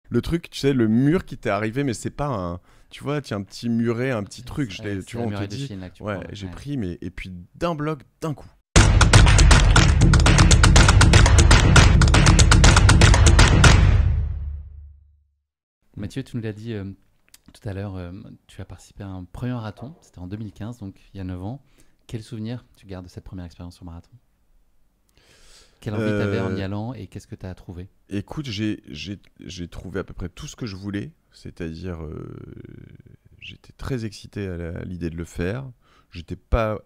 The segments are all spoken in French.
Le truc, tu sais, le mur qui t'est arrivé, mais c'est pas un. Tu vois, tu as un petit muret, un petit truc. Tu C'est vois, la on te muraille de dit. Chine là que tu Ouais, parles. j'ai Ouais. pris, mais. Et puis d'un bloc, d'un coup. Mathieu, tu nous l'as dit tout à l'heure, tu as participé à un premier marathon, c'était en 2015, donc il y a 9 ans. Quel souvenir tu gardes de cette première expérience sur marathon? Quelle envie tu avais en y Euh, allant et qu'est-ce que tu as trouvé? Écoute, j'ai trouvé à peu près tout ce que je voulais. C'est-à-dire, j'étais très excité à l'idée de le faire. J'étais pas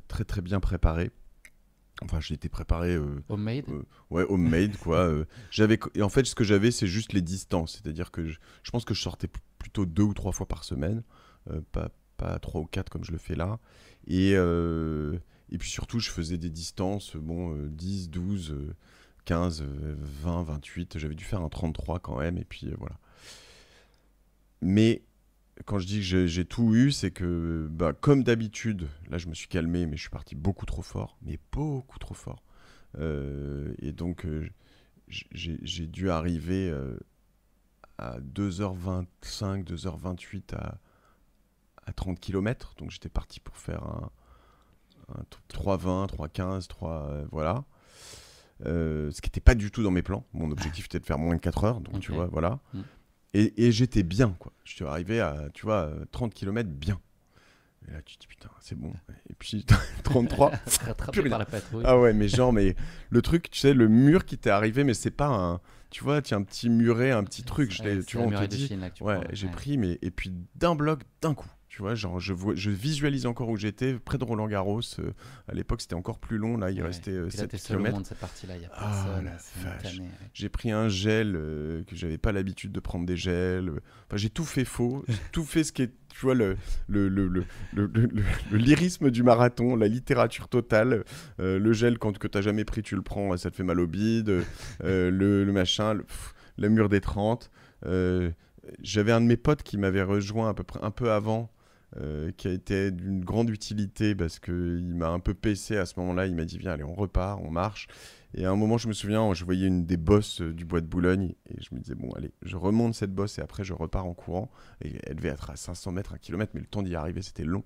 très très bien préparé. Enfin, j'étais préparé, Homemade? ouais, homemade, quoi. Et en fait, ce que j'avais, c'est juste les distances. C'est-à-dire que je pense que je sortais plutôt 2 ou 3 fois par semaine, pas 3 ou 4 comme je le fais là. Et, euh, et puis surtout, je faisais des distances, bon, 10, 12, 15, 20, 28. J'avais dû faire un 33 quand même, et puis voilà. Mais quand je dis que j'ai tout eu, c'est que, bah, comme d'habitude, là, je me suis calmé, mais je suis parti beaucoup trop fort, mais beaucoup trop fort. Et donc, j'ai dû arriver à 2h25, 2h28 à 30 km. Donc, j'étais parti pour faire un 3h20, 3h15, 3, voilà. Ce qui n'était pas du tout dans mes plans. Mon objectif était de faire moins de 4 heures. Donc, Ok. tu vois, voilà. Mm. Et j'étais bien, quoi. Je suis arrivé à, tu vois, 30 km bien. Et là, tu te dis, putain, c'est bon. Et puis, 33, plus Rattrapé rien. par la patrouille. Ah ouais, mais genre, mais le truc, tu sais, le mur qui t'est arrivé, mais c'est pas un. Tu vois, tu as un petit muret, un petit truc. Tu C'est vois, la on te muraille de dit, Chine là que tu ouais, parles. j'ai Ouais. pris, mais. Et puis d'un bloc, d'un coup. Tu vois, genre, je visualise encore où j'étais, près de Roland-Garros. À l'époque, c'était encore plus long. Là, il Ouais. restait Puis là, 7 t'es seul au km. monde cette partie-là, il n'y a Ah personne, la c'est une vache. tannée. Ouais. J'ai pris un gel que j'avais pas l'habitude de prendre des gels. Enfin, j'ai tout fait faux. J'ai tout fait ce qui est, tu vois, le, le, le, le lyrisme du marathon, la littérature totale. Le gel, quand que t'as jamais pris, tu le prends, ça te fait mal au bide. Le machin, la mur des 30. Euh, J'avais un de mes potes qui m'avait rejoint à peu près un peu avant, qui a été d'une grande utilité parce qu'il m'a un peu paissé à ce moment-là. Il m'a dit, viens, allez, on repart, on marche. Et à un moment, je me souviens, je voyais une des bosses du bois de Boulogne et je me disais, bon, allez, je remonte cette bosse et après, je repars en courant. Et elle devait être à 500 mètres, 1 kilomètre, mais le temps d'y arriver, c'était long.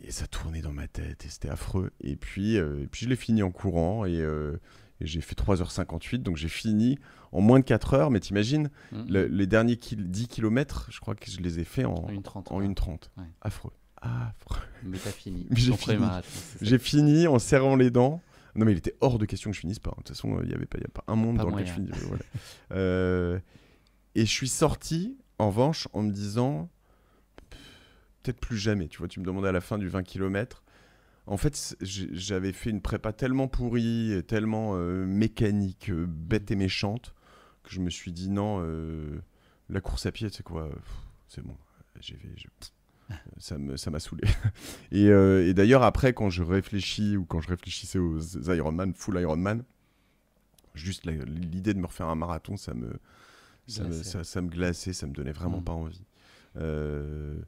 Et ça tournait dans ma tête et c'était affreux. Et puis je l'ai fini en courant et j'ai fait 3h58. Donc j'ai fini en moins de 4 heures. Mais t'imagines, Mm, les derniers 10 km, je crois que je les ai fait Une trente, en quoi. 1h30. Ouais. Affreux. Affreux. Mais t'as fini. Mais j'ai Ton premier fini. marathon, c'est ça. J'ai fini en serrant les dents. Non, mais il était hors de question que je finisse pas. De toute façon, il n'y a pas un monde Pas dans lequel je moyen. finis. Voilà. Euh, et je suis sorti, en revanche, en me disant, peut-être plus jamais. Tu vois, tu me demandais à la fin du 20 km. En fait, j'avais fait une prépa tellement pourrie, et tellement mécanique, Mm. bête et méchante, que je me suis dit non, la course à pied, c'est quoi, c'est bon. Ça m'a saoulé. Et d'ailleurs, après, quand je réfléchis ou quand je réfléchissais aux Ironman, full Ironman, juste l'idée de me refaire un marathon, Glacé. ça me glaçait, ça me donnait vraiment Mm. pas envie. Euh,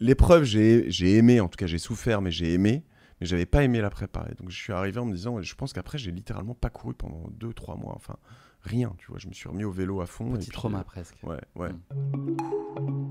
L'épreuve, j'ai aimé, en tout cas j'ai souffert, mais j'ai aimé, mais j'avais pas aimé la préparer. Donc je suis arrivé en me disant, je pense qu'après j'ai littéralement pas couru pendant 2, 3 mois, enfin rien, tu vois, je me suis remis au vélo à fond et Petit puis trauma presque. ouais, ouais. Mm.